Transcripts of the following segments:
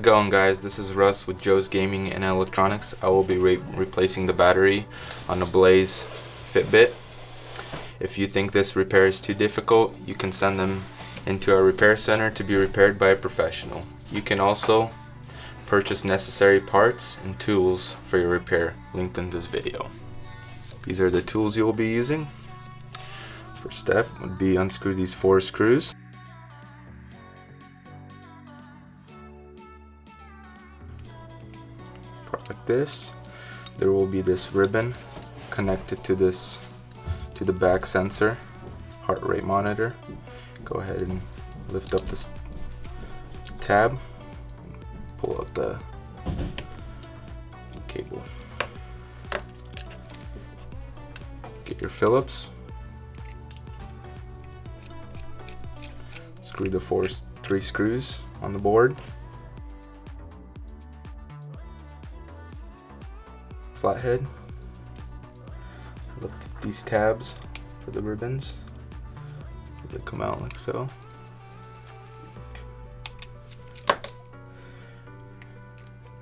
going, guys? This is Russ with Joe's Gaming and Electronics. I will be replacing the battery on the Blaze Fitbit. If you think this repair is too difficult, you can send them into our repair center to be repaired by a professional. You can also purchase necessary parts and tools for your repair linked in this video. These are the tools you will be using. First step would be unscrew these 4 screws. Part like this. There will be this ribbon connected to the back sensor, heart rate monitor. Go ahead and lift up this tab, pull out the cable. Get your Phillips. Screw the 3 screws on the board. Flathead. Lift up these tabs for the ribbons. They come out like so.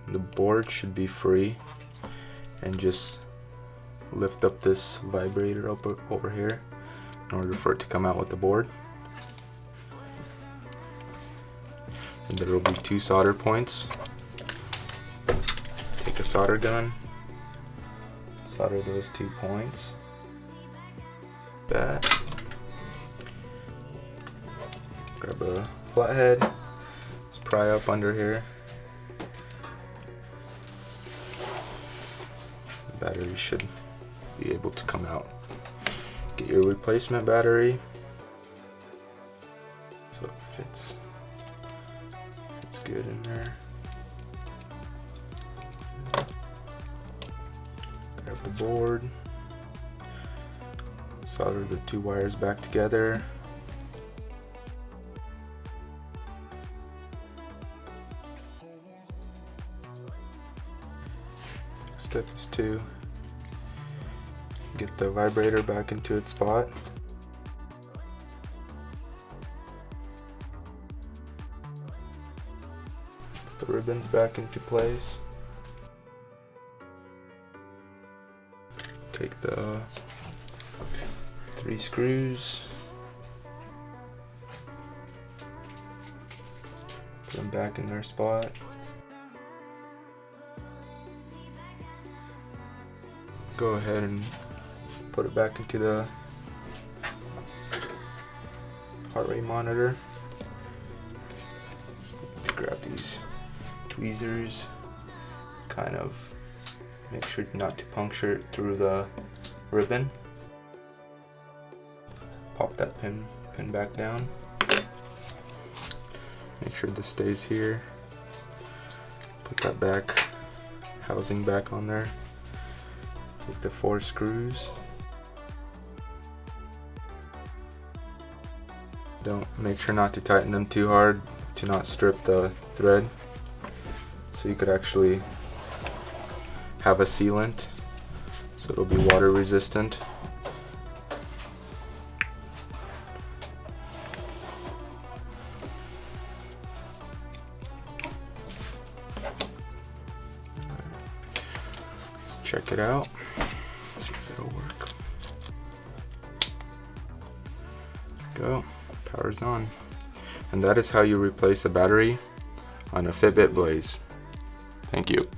The board should be free, and just lift up this vibrator up over here in order for it to come out with the board. And there will be 2 solder points. Take a solder gun, solder those 2 points. That. Grab a flathead, just pry up under here. The battery should be able to come out. Get your replacement battery so it fits good in there. Grab the board, solder the 2 wires back together. Step is 2. Get the vibrator back into its spot. Put the ribbons back into place. Take the 3 screws, put them back in their spot. Go ahead and put it back into the heart rate monitor. Grab these tweezers, kind of make sure not to puncture it through the ribbon. Pop that pin back down. Make sure this stays here. Put that back housing back on there. Take the 4 screws. Make sure not to tighten them too hard to not strip the thread, so you could actually have a sealant so it'll be water resistant. Let's check it out. See if it'll work. Go. Power's on. And that is how you replace a battery on a Fitbit Blaze. Thank you.